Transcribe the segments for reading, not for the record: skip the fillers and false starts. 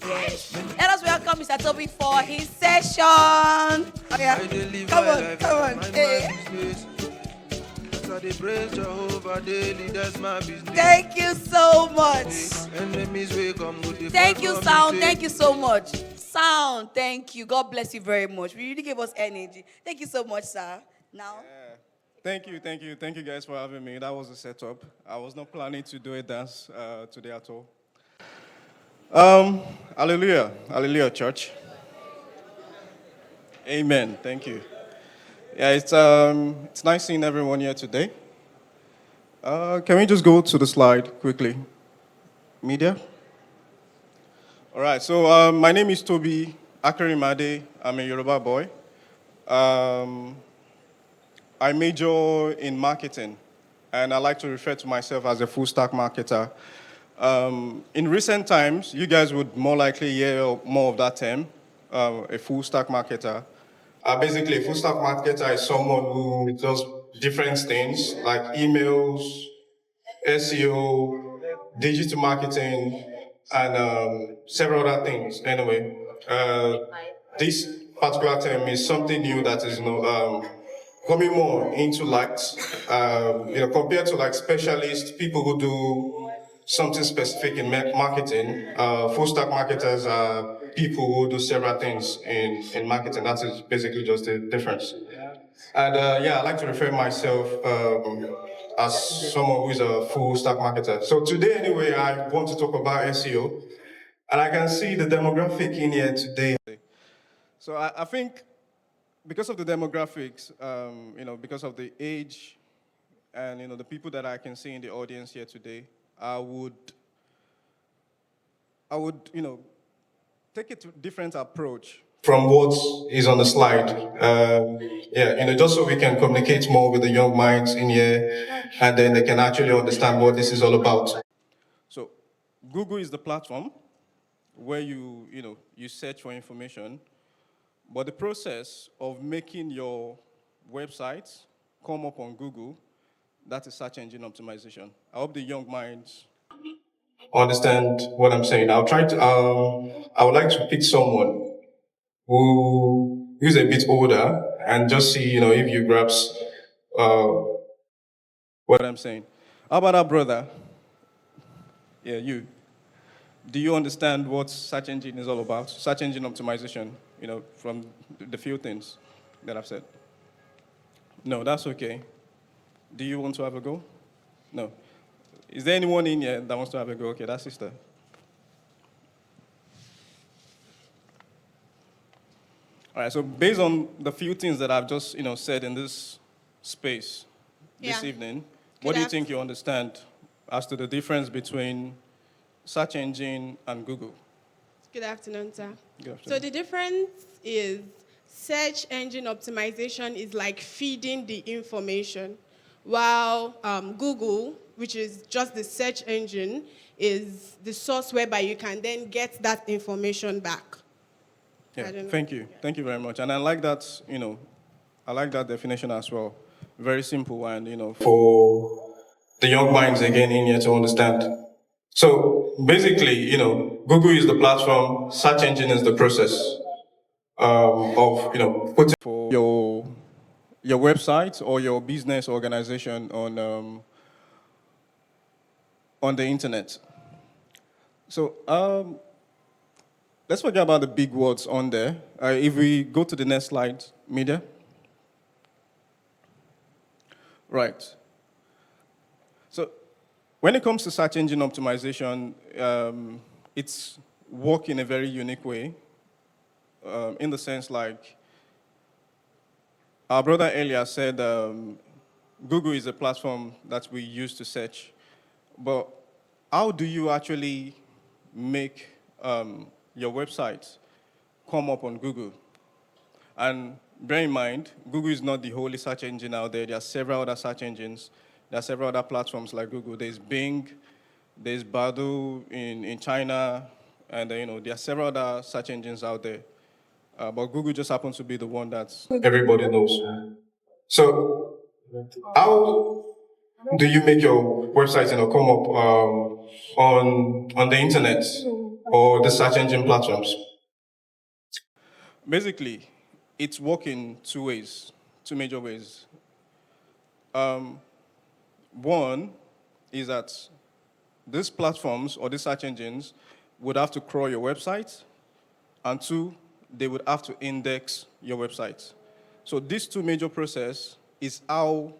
Yes. Let us welcome Mr. Tobi for his session. Oh, yeah. Come on, come on. Hey. Thank you so much. Thank you, Sound. Thank you so much. Sound, thank you. God bless you very much. You really gave us energy. Thank you so much, sir. Now. Thank you guys for having me. That was a setup. I was not planning to do a dance today at all. Hallelujah, church. Amen. Thank you. Yeah, it's nice seeing everyone here today. Can we just go to the slide quickly? Media. All right. So my name is Tobi Akinrinmade. I'm a Yoruba boy. I major in marketing, and I like to refer to myself as a full stack marketer. In recent times, you guys would more likely hear more of that term, a full stack marketer. Basically, a full stack marketer is someone who does different things like emails, SEO, digital marketing, and several other things. Anyway, this particular term is something new that is, coming more into light. Compared to like specialists, people who do something specific in marketing. Full stack marketers are people who do several things in marketing. That is basically just the difference. And I like to refer myself as someone who is a full stack marketer. So today, anyway, I want to talk about SEO, and I can see the demographic in here today. So I think because of the demographics, because of the age, and the people that I can see in the audience here today, I would take a different approach from what is on the slide. Just so we can communicate more with the young minds in here, and then they can actually understand what this is all about. So, Google is the platform where you search for information, but the process of making your website come up on Google, that is search engine optimization. I hope the young minds understand what I'm saying. I would like to pick someone who's a bit older and just see, if you grasp uh, what I'm saying. How about our brother? Yeah, you. Do you understand what search engine is all about? Search engine optimization, from the few things that I've said. No, that's okay. Do you want to have a go? No. Is there anyone in here that wants to have a go? Okay, that's sister. All right, so based on the few things that I've just, said in this space this evening, what do you think you understand as to the difference between search engine and Google? Good afternoon, sir. Good afternoon. So the difference is search engine optimization is like feeding the information, while Google, which is just the search engine, is the source whereby you can then get that information back. Yeah, thank you. Thank you very much. And I like that, I like that definition as well. Very simple and, for the young minds again in here to understand. So basically, Google is the platform, search engine is the process of, putting for your website or your business organization on the internet. So let's forget about the big words on there. If we go to the next slide, media. Right. So when it comes to search engine optimization, it's work in a very unique way, in the sense like our brother earlier said, Google is a platform that we use to search. But how do you actually make your website come up on Google? And bear in mind, Google is not the only search engine out there. There are several other search engines. There are several other platforms like Google. There's Bing, there's Baidu in China, and there are several other search engines out there. But Google just happens to be the one that everybody knows. So, how do you make your website come up on the internet? or the search engine platforms? Basically, it's working two ways, two major ways. One is that these platforms or these search engines would have to crawl your website, and two, they would have to index your website. So these two major processes is how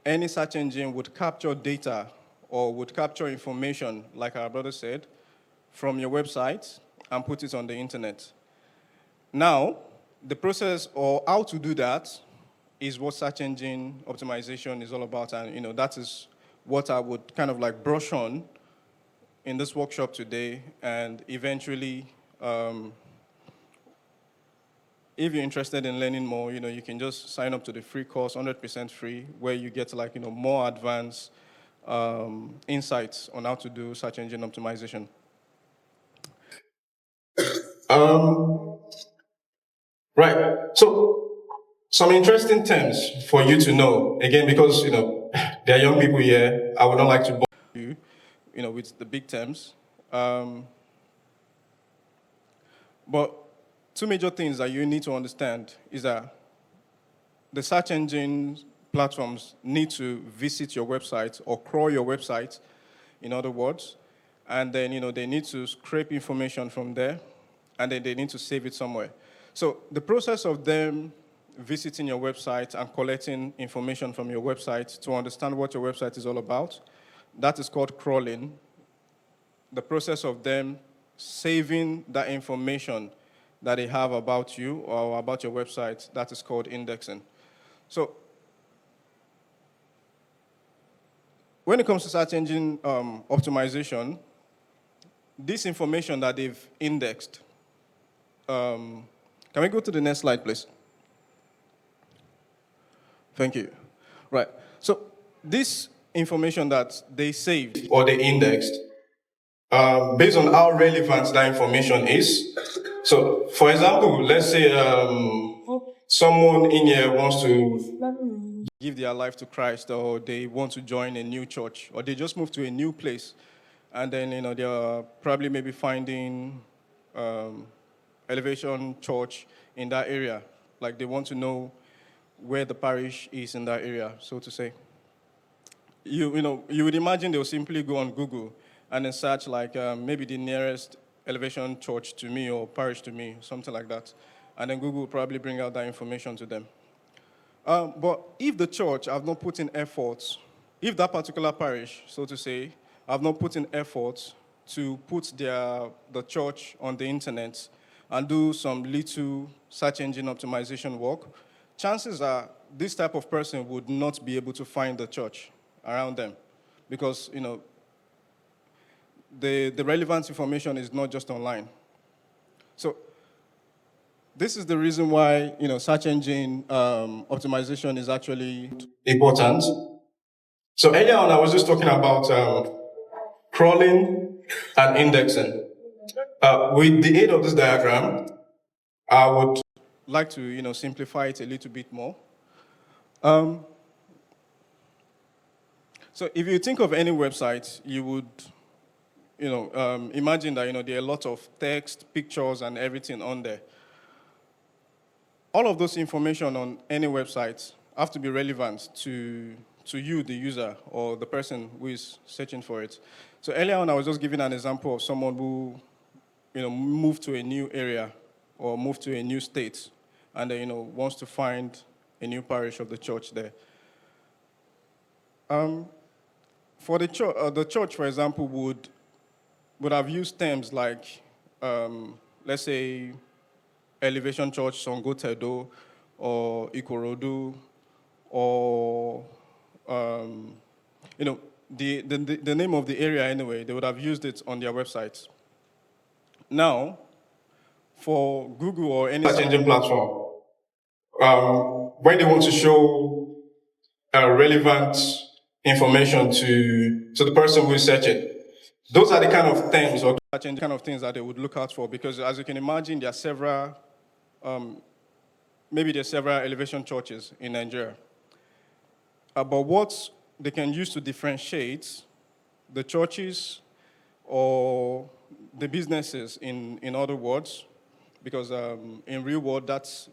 any search engine would capture data or would capture information, like our brother said, from your website and put it on the internet. Now, the process or how to do that is what search engine optimization is all about, and that is what I would kind of like brush on in this workshop today, and eventually, if you're interested in learning more, you can just sign up to the free course, 100% free, where you get more advanced insights on how to do search engine optimization. Right. So some interesting terms for you to know. Again, because there are young people here, I would not like to bore you, with the big terms. But two major things that you need to understand is that the search engine platforms need to visit your website or crawl your website, in other words, and then they need to scrape information from there, and then they need to save it somewhere. So the process of them visiting your website and collecting information from your website to understand what your website is all about, that is called crawling. The process of them saving that information that they have about you or about your website, that is called indexing. So when it comes to search engine optimization, this information that they've indexed, can we go to the next slide, please? Thank you. Right. So this information that they saved or they indexed, based on how relevant that information is. So, for example, let's say someone in here wants to give their life to Christ, or they want to join a new church, or they just moved to a new place, and then they're probably maybe finding Elevation Church in that area. Like they want to know where the parish is in that area, so to say. You would imagine they'll simply go on Google and then search maybe the nearest Elevation Church to me or parish to me, something like that. And then Google will probably bring out that information to them. But if the church have not put in efforts, if that particular parish, so to say, have not put in efforts to put the church on the internet and do some little search engine optimization work, chances are this type of person would not be able to find the church around them, because the relevant information is not just online. So this is the reason why search engine optimization is actually important. So earlier on, I was just talking about crawling and indexing. With the aid of this diagram, I would like to simplify it a little bit more. So if you think of any website, you would imagine that there are a lot of text, pictures, and everything on there. All of those information on any website have to be relevant to you, the user, or the person who is searching for it. So earlier on, I was just giving an example of someone who moved to a new area or moved to a new state, and wants to find a new parish of the church there. For the church, for example, would have used terms like, let's say, Elevation Church, Songotedo, or Ikorodu, or the name of the area anyway. They would have used it on their websites. Now, for Google or any search engine platform, when they want to show relevant information to the person who is searching, those are the kind of things or kind of things that they would look out for, because as you can imagine, there are several, maybe there are several Elevation churches in Nigeria. But what they can use to differentiate the churches or the businesses in other words, because in real world, that's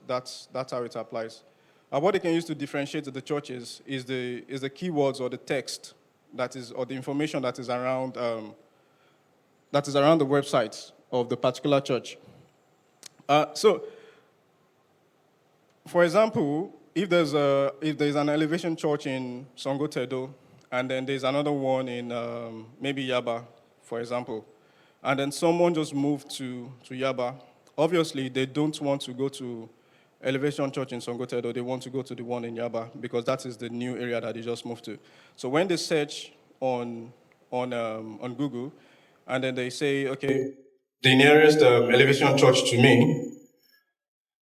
how it applies. What they can use to differentiate the churches is the keywords or the text that is, or the information that is around the website of the particular church. So, for example, if there's an elevation church in Songo Tedo, and then there's another one in maybe Yaba, for example, and then someone just moved to Yaba, obviously they don't want to go to Elevation Church in Songo Tedo, they want to go to the one in Yaba because that is the new area that they just moved to. So when they search on Google, and then they say, okay, the nearest Elevation Church to me,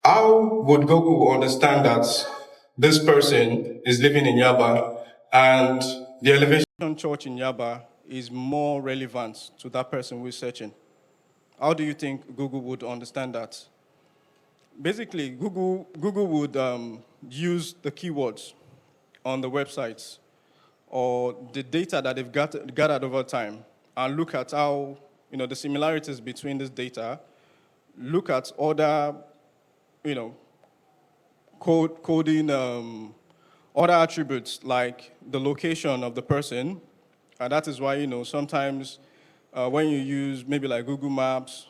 how would Google understand that this person is living in Yaba and the Elevation Church in Yaba is more relevant to that person who is searching? How do you think Google would understand that? Basically, Google would use the keywords on the websites or the data that they've gathered over time and look at how, the similarities between this data, look at other, coding, other attributes like the location of the person. And that is why, sometimes when you use maybe like Google Maps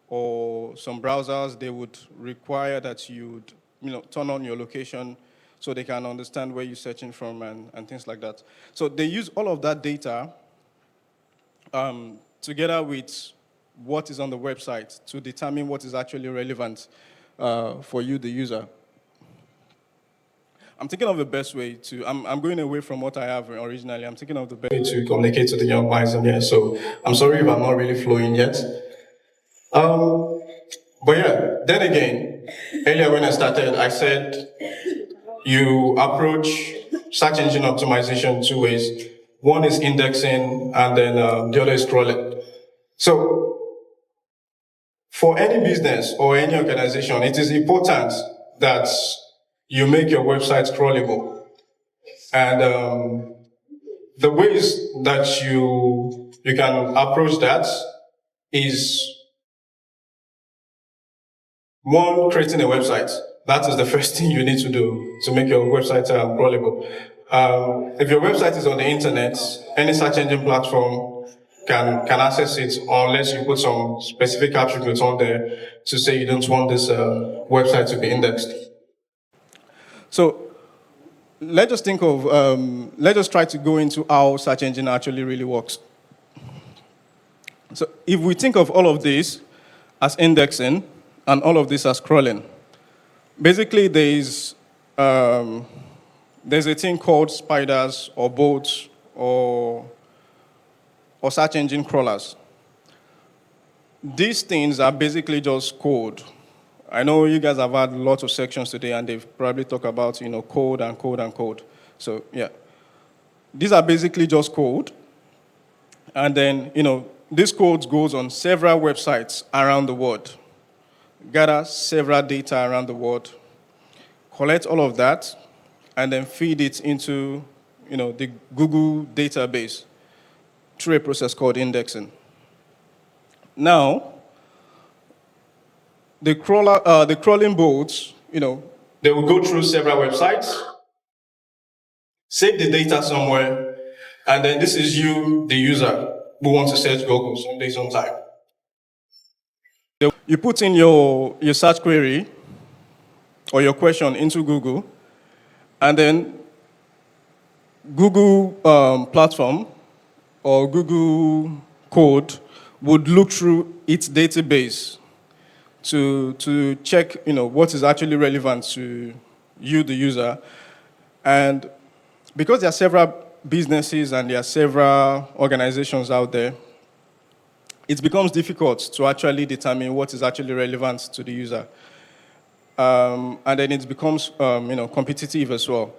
or some browsers, they would require that you turn on your location so they can understand where you're searching from and things like that. So they use all of that data together with what is on the website to determine what is actually relevant for you, the user. I'm thinking of the best way to, I'm going away from what I have originally. I'm thinking of the best way to communicate to the young minds in here. So I'm sorry if I'm not really flowing yet. But yeah, then again, earlier when I started, I said you approach search engine optimization two ways. One is indexing, and then the other is crawling. So for any business or any organization, it is important that you make your website crawlable. And the ways that you can approach that is one, creating a website. That is the first thing you need to do to make your website crawlable. If your website is on the internet, any search engine platform can access it unless you put some specific attributes on there to say you don't want this website to be indexed. So let's just think of, let's just try to go into how search engine actually really works. So if we think of all of this as indexing and all of this as crawling, basically there's a thing called spiders or bots or search engine crawlers. These things are basically just code. I know you guys have had lots of sections today, and they've probably talked about code and code and code. So yeah, these are basically just code, and then this code goes on several websites around the world, gather several data around the world, collect all of that, and then feed it into the Google database through a process called indexing. Now, the crawling bots, they will go through several websites, save the data somewhere, and then this is you, the user, who wants to search Google someday, sometime. You put in your search query or your question into Google, and then Google platform or Google code would look through its database to check, what is actually relevant to you, the user. And because there are several businesses and there are several organizations out there, it becomes difficult to actually determine what is actually relevant to the user. And then it becomes, competitive as well.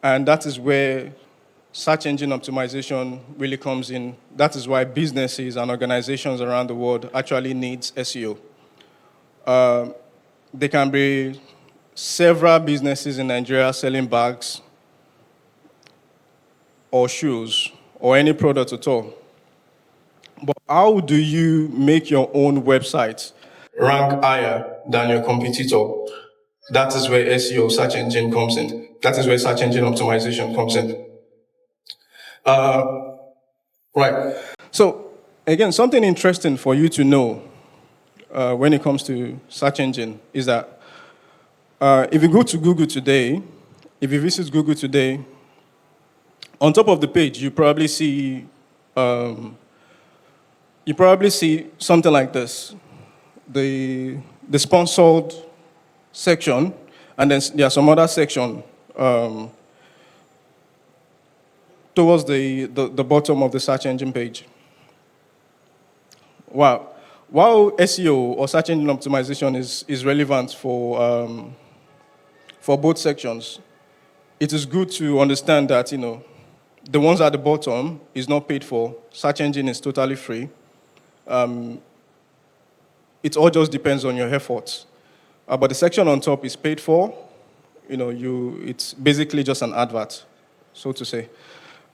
And that is where search engine optimization really comes in. That is why businesses and organizations around the world actually need SEO. There can be several businesses in Nigeria selling bags or shoes or any product at all. But How do you make your own website rank higher than your competitor? That is where SEO, search engine, comes in. That is where search engine optimization comes in. Right. So, again, something interesting for you to know when it comes to search engine is that if you go to Google today, if you visit Google today, on top of the page, you probably see something like this: the sponsored section, and then there are some other section towards the bottom of the search engine page. Wow. While SEO or search engine optimization is relevant for both sections, it is good to understand that the ones at the bottom is not paid for. Search engine is totally free. It all just depends on your efforts. But the section on top is paid for. It's basically just an advert, so to say.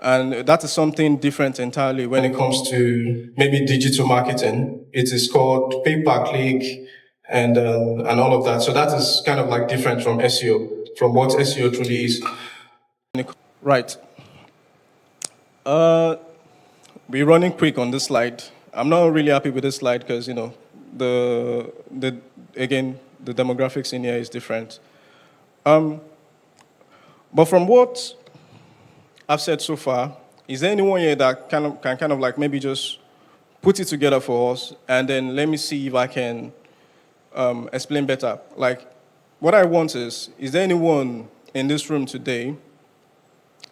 And that is something different entirely when it comes to maybe digital marketing. It is called pay per click and all of that. So that is kind of like different from SEO, from what SEO truly is. Right. We're running quick on this slide. I'm not really happy with this slide because the demographics in here is different. But from what I've said so far, is there anyone here that can kind of like maybe just put it together for us, and then let me see if I can explain better? Like, what I want is there anyone in this room today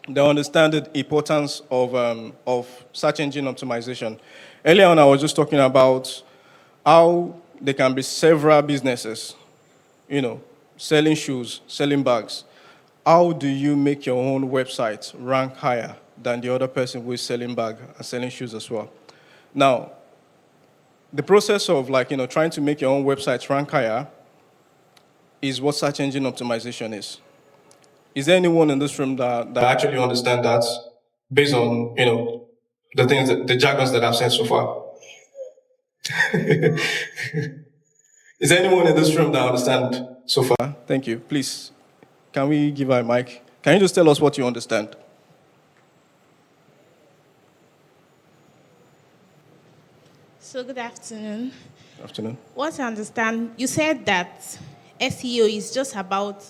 that understand the importance of search engine optimization? Earlier on, I was just talking about how there can be several businesses, selling shoes, selling bags. How do you make your own website rank higher than the other person who is selling bag and selling shoes as well? Now, the process of trying to make your own website rank higher is what search engine optimization is. Is there anyone in this room that actually understand that based on, the things, the jargons that I've said so far? Is there anyone in this room that understand so far? Thank you. Please, can we give her a mic? Can you just tell us what you understand? So good afternoon. Good afternoon. What I understand, you said that SEO is just about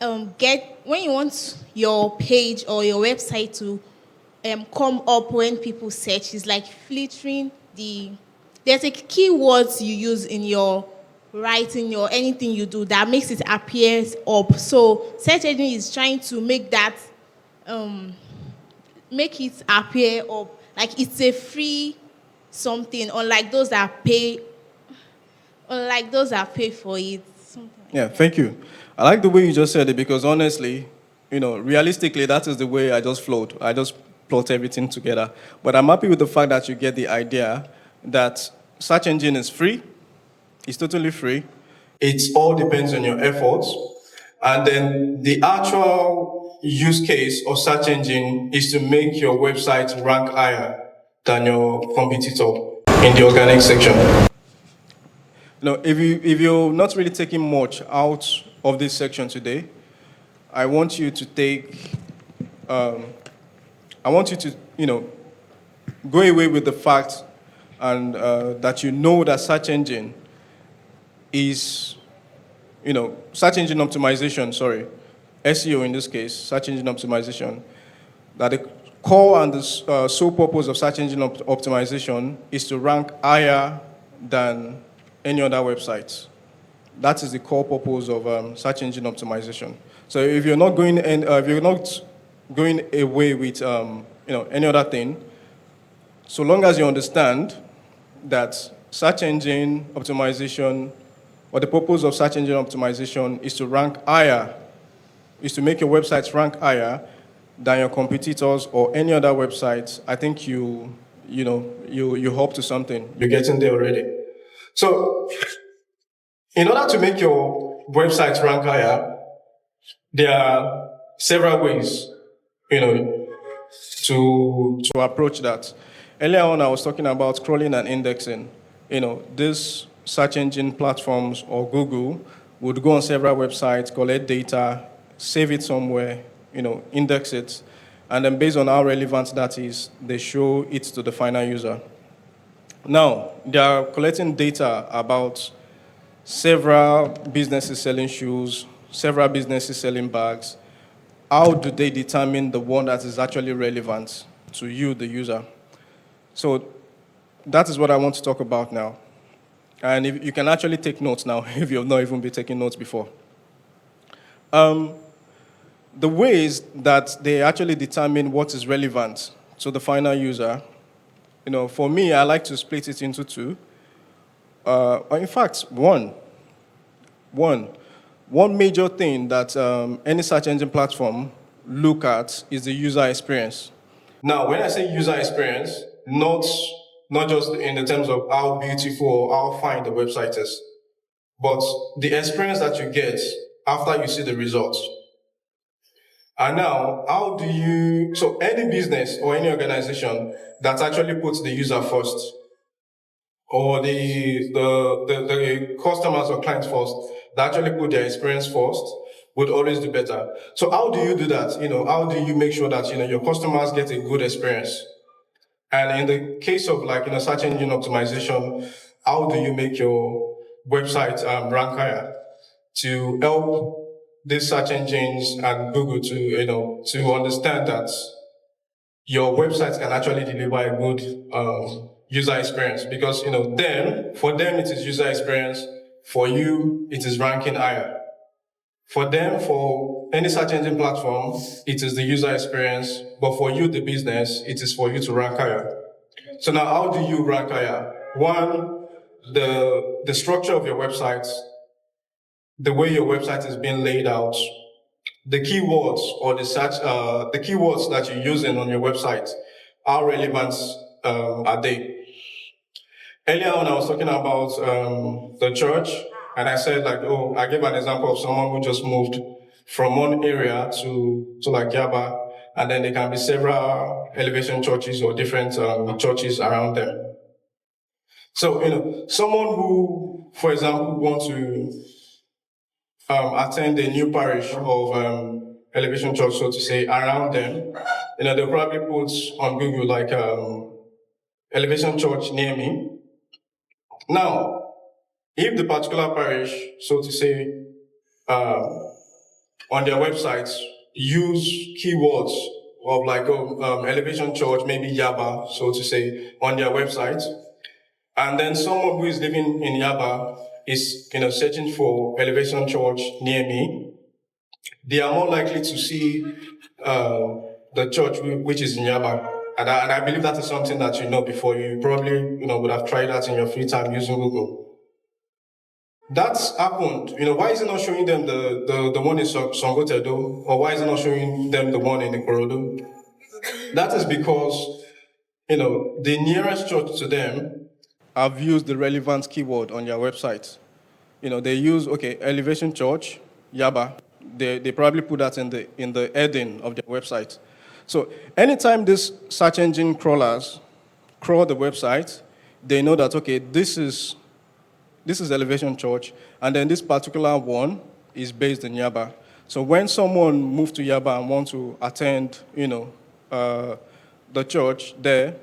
when you want your page or your website to come up when people search, it's like filtering there's a keywords you use in your writing or anything you do that makes it appear up. So search engine is trying to make that make it appear up like it's a free something, unlike those that pay for it. Yeah, thank you. I like the way you just said it because honestly, realistically, that is the way I just flowed. I just plot everything together. But I'm happy with the fact that you get the idea that search engine is free. It's totally free. It all depends on your efforts. And then the actual use case of search engine is to make your website rank higher than your competitor in the organic section. If you're not really taking much out of this section today, I want you to go away with the fact and that that search engine is, search engine optimization, SEO in this case, search engine optimization, that the core and the sole purpose of search engine optimization is to rank higher than any other website. That is the core purpose of search engine optimization. So if you're not going away with any other thing, so long as you understand that search engine optimization, or the purpose of search engine optimization is to rank higher, is to make your websites rank higher than your competitors or any other websites, I think you hope to something. You're getting there already. So, in order to make your website rank higher, there are several ways, to approach that. Earlier on, I was talking about crawling and indexing. These search engine platforms or Google would go on several websites, collect data, save it somewhere, index it, and then based on how relevant that is, they show it to the final user. Now, they are collecting data about several businesses selling shoes, several businesses selling bags. How do they determine the one that is actually relevant to you, the user? So that is what I want to talk about now. And if you can actually take notes now, if you've not even been taking notes before. The ways that they actually determine what is relevant to the final user, for me, I like to split it into two. Or in fact, one. One major thing that any search engine platform look at is the user experience. Now, when I say user experience, not just in the terms of how beautiful or how fine the website is, but the experience that you get after you see the results. And now, so any business or any organization that actually puts the user first, or the customers or clients first, that actually put their experience first, would always do better. So how do you do that? How do you make sure that, your customers get a good experience? And in the case of search engine optimization, how do you make your website rank higher to help these search engines and Google to understand that your website can actually deliver a good user experience? Because for them it is user experience, for you it is ranking higher. For them, for any search engine platform, it is the user experience, but for you, the business, it is for you to rank higher. So now, how do you rank higher? One, the structure of your website, the way your website is being laid out, the keywords or the keywords that you're using on your website, how relevant are they? Earlier on, I was talking about the church, and I said I gave an example of someone who just moved from one area to like Yaba, and then there can be several elevation churches or different churches around them. So someone who, for example, wants to attend a new parish of elevation church, so to say, around them, they'll probably put on Google elevation church near me. Now, if the particular parish, so to say, on their websites use keywords of elevation church, maybe Yaba, so to say, on their website, and then someone who is living in Yaba is searching for elevation church near me, they are more likely to see the church which is in Yaba. And I believe that is something that you know before. You probably would have tried that in your free time using Google. That's happened. Why is it not showing them the one in Songotedo, or why is it not showing them the one in Ikorodu? That is because, the nearest church to them have used the relevant keyword on their website. They use, elevation church, Yaba. They probably put that in the heading of their website. So anytime these search engine crawlers crawl the website, they know that, this is Elevation Church, and then this particular one is based in Yaba. So when someone moves to Yaba and wants to attend, the church there,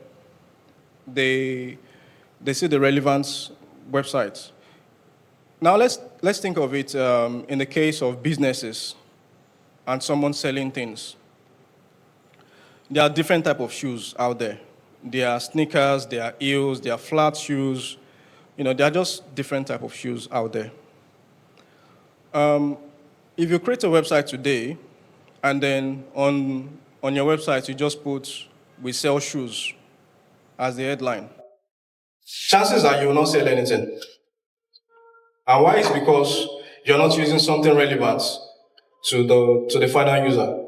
they see the relevant websites. Now let's think of it in the case of businesses and someone selling things. There are different types of shoes out there. There are sneakers, there are heels, there are flat shoes. There are just different type of shoes out there. If you create a website today, and then on your website you just put "we sell shoes" as the headline, chances are you will not sell anything. And why is because you're not using something relevant to the final user.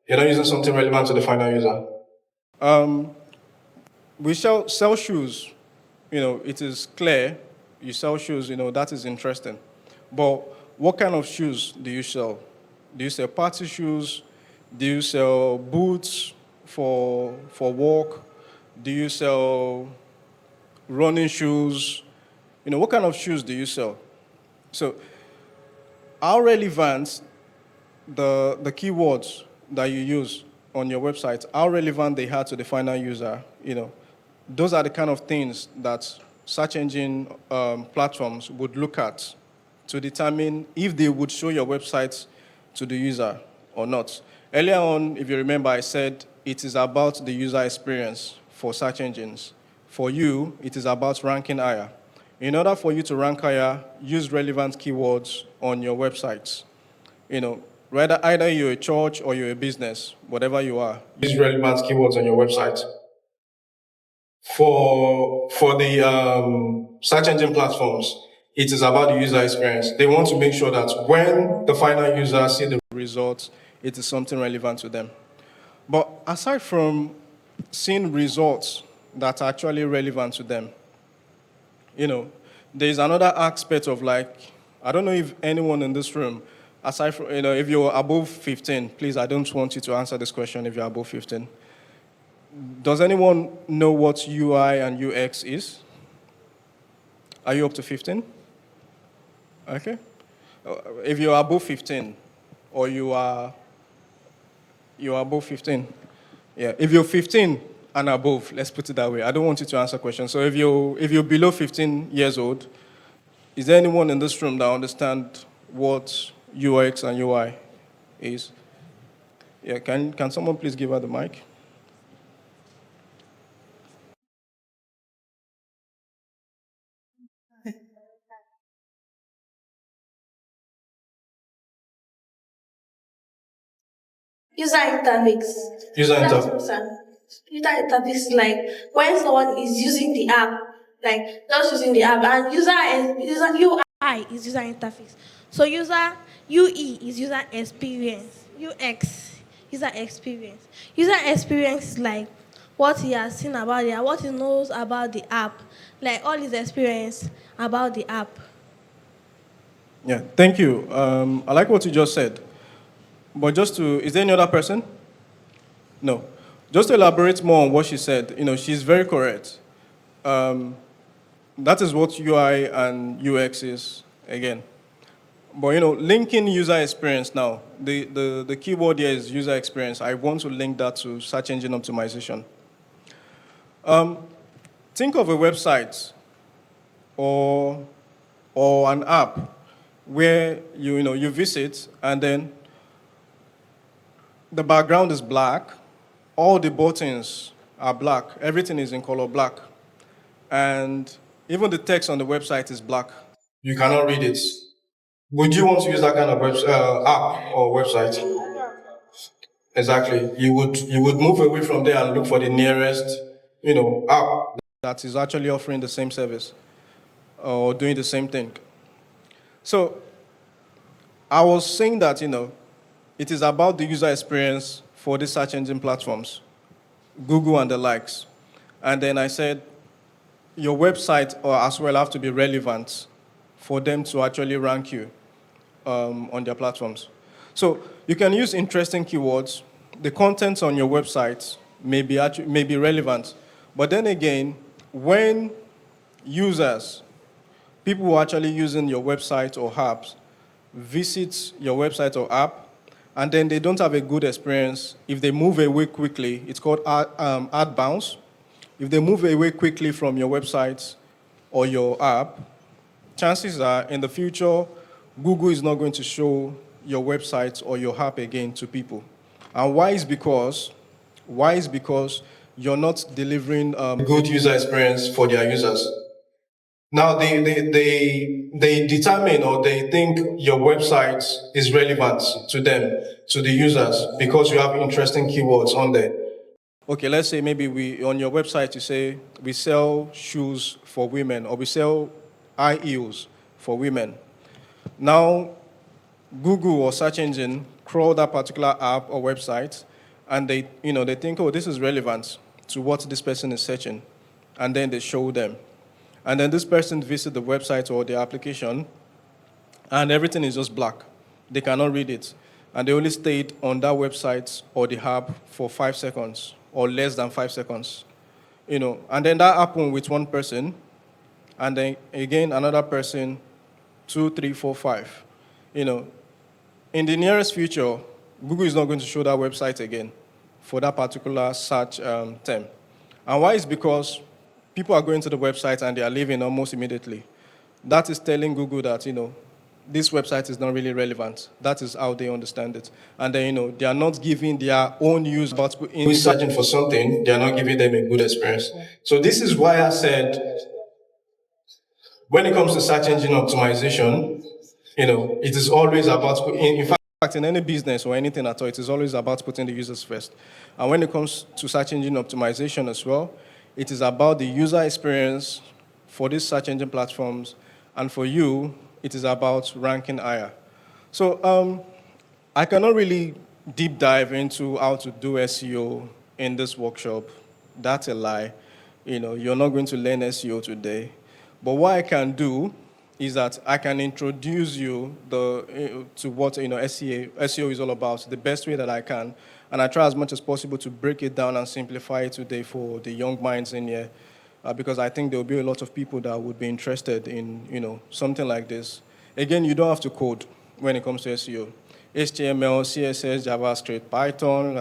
You're not using something relevant to the final user. We sell shoes. It is clear. You sell shoes, that is interesting. But what kind of shoes do you sell? Do you sell party shoes? Do you sell boots for work? Do you sell running shoes? What kind of shoes do you sell? So how relevant the keywords that you use on your website, how relevant they are to the final user, those are the kind of things that search engine platforms would look at to determine if they would show your website to the user or not. Earlier on, if you remember, I said it is about the user experience for search engines. For you, it is about ranking higher. In order for you to rank higher, use relevant keywords on your websites. Either you're a church or you're a business, whatever you are, use relevant keywords on your website. For the search engine platforms, it is about the user experience. They want to make sure that when the final user see the results, it is something relevant to them. But aside from seeing results that are actually relevant to them, there's another aspect of I don't know if anyone in this room, aside from, if you're above 15, please, I don't want you to answer this question if you're above 15. Does anyone know what UI and UX is? Are you up to 15? Okay. If you're above 15, or you're above 15, yeah. If you're 15 and above, let's put it that way. I don't want you to answer questions. So if you're below 15 years old, is there anyone in this room that understands what UX and UI is? Yeah. Can someone please give her the mic? User interface. User That's interface. user interface is like when someone is using the app, like just using the app, and user UI is user interface. So UE is user experience. UX user experience. User experience is like what he has seen about the app, what he knows about the app, like all his experience about the app. Yeah, thank you. I like what you just said. But is there any other person? No. Just to elaborate more on what she said, she's very correct. That is what UI and UX is, again. But, linking user experience now, the keyword here is user experience. I want to link that to search engine optimization. Think of a website or an app where you visit and then the background is black, all the buttons are black, everything is in color black, and even the text on the website is black. You cannot read it. Would you want to use that kind of app or website? Exactly. You would move away from there and look for the nearest, app that is actually offering the same service or doing the same thing. So I was saying that, it is about the user experience for the search engine platforms, Google and the likes. And then I said, your website as well have to be relevant for them to actually rank you on their platforms. So you can use interesting keywords. The content on your website may be relevant. But then again, when people who are actually using your website or apps, visit your website or app, and then they don't have a good experience, if they move away quickly, it's called ad bounce. If they move away quickly from your website or your app, chances are in the future, Google is not going to show your website or your app again to people. And why is because you're not delivering good user experience for their users. Now, they determine or they think your website is relevant to them, to the users, because you have interesting keywords on there. Okay, let's say maybe on your website you say we sell shoes for women or we sell high heels for women. Now, Google or search engine crawl that particular app or website and they think, oh, this is relevant to what this person is searching. And then they show them. And then this person visits the website or the application, and everything is just black. They cannot read it. And they only stayed on that website or the app for 5 seconds, or less than 5 seconds. And then that happened with one person, and then again another person, 2, 3, 4, 5. In the nearest future, Google is not going to show that website again for that particular search term. And why is because people are going to the website and they are leaving almost immediately. That is telling Google that, this website is not really relevant. That is how they understand it. And then, they are not giving their own use about who is searching for something, they are not giving them a good experience. So this is why I said, when it comes to search engine optimization, it is always about, in fact, in any business or anything at all, it is always about putting the users first. And when it comes to search engine optimization as well, it is about the user experience for these search engine platforms, and for you, it is about ranking higher. So I cannot really deep dive into how to do SEO in this workshop. That's a lie. You're not going to learn SEO today. But what I can do is that I can introduce you to what SEO is all about, the best way that I can. And I try as much as possible to break it down and simplify it today for the young minds in here, because I think there will be a lot of people that would be interested in something like this. Again, you don't have to code when it comes to SEO. HTML, CSS, JavaScript, Python,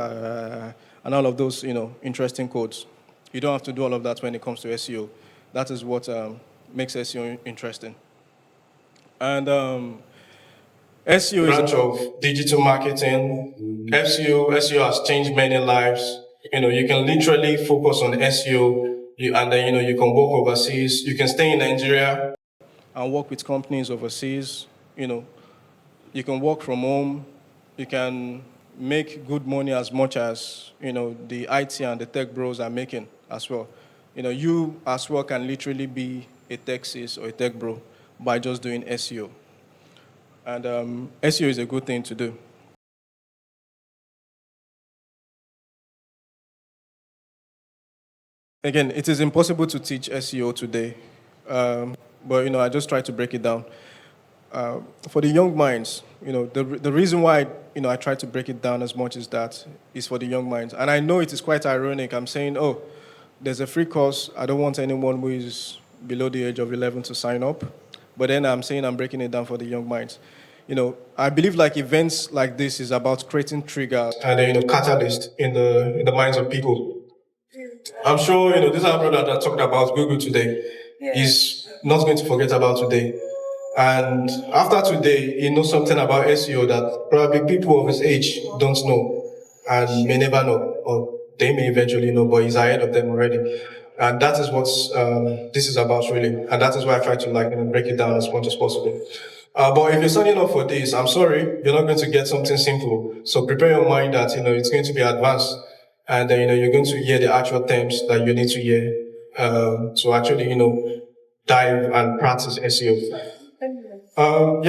and all of those interesting codes. You don't have to do all of that when it comes to SEO. That is what makes SEO interesting. And SEO is a branch of digital marketing. SEO has changed many lives. You can literally focus on SEO, and then you can work overseas. You can stay in Nigeria and work with companies overseas. You can work from home. You can make good money as much as the IT and the tech bros are making as well. You as well can literally be a tech sis or a tech bro by just doing SEO. And SEO is a good thing to do. Again, it is impossible to teach SEO today, but I just try to break it down. For the young minds, the reason why I try to break it down as much as that is for the young minds. And I know it is quite ironic. I'm saying, oh, there's a free course. I don't want anyone who is below the age of 11 to sign up. But then I'm saying I'm breaking it down for the young minds. I believe like events like this is about creating triggers and catalyst in the minds of people. I'm sure this our brother that talked about Google today is not going to forget about today. And after today, he knows something about SEO that probably people of his age don't know and may never know, or they may eventually know, but he's ahead of them already. And that is what this is about, really. And that is why I try to break it down as much as possible. But if you're signing up for this, I'm sorry, you're not going to get something simple. So prepare your mind that it's going to be advanced, and you're going to hear the actual terms that you need to hear to actually dive and practice SEO.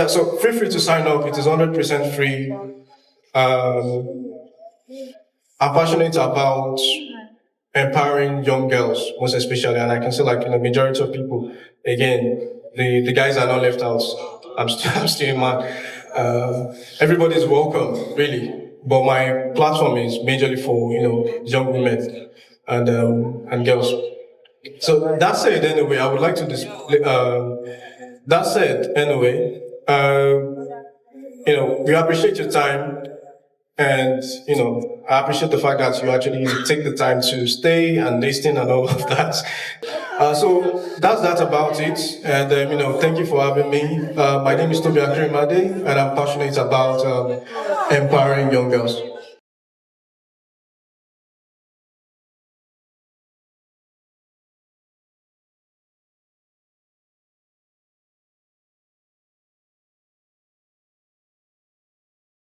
So feel free to sign up. It is 100% free. I'm passionate about empowering young girls, most especially, and I can say majority of people. Again, the guys are not left out. I'm still a man. Everybody's welcome, really. But my platform is majorly for young women and girls. So that said, anyway, I would like to display. That said, anyway, we appreciate your time. And, I appreciate the fact that you actually take the time to stay and listen and all of that. So that's that about it. And, thank you for having me. My name is Tobi Akinrinmade, and I'm passionate about empowering young girls.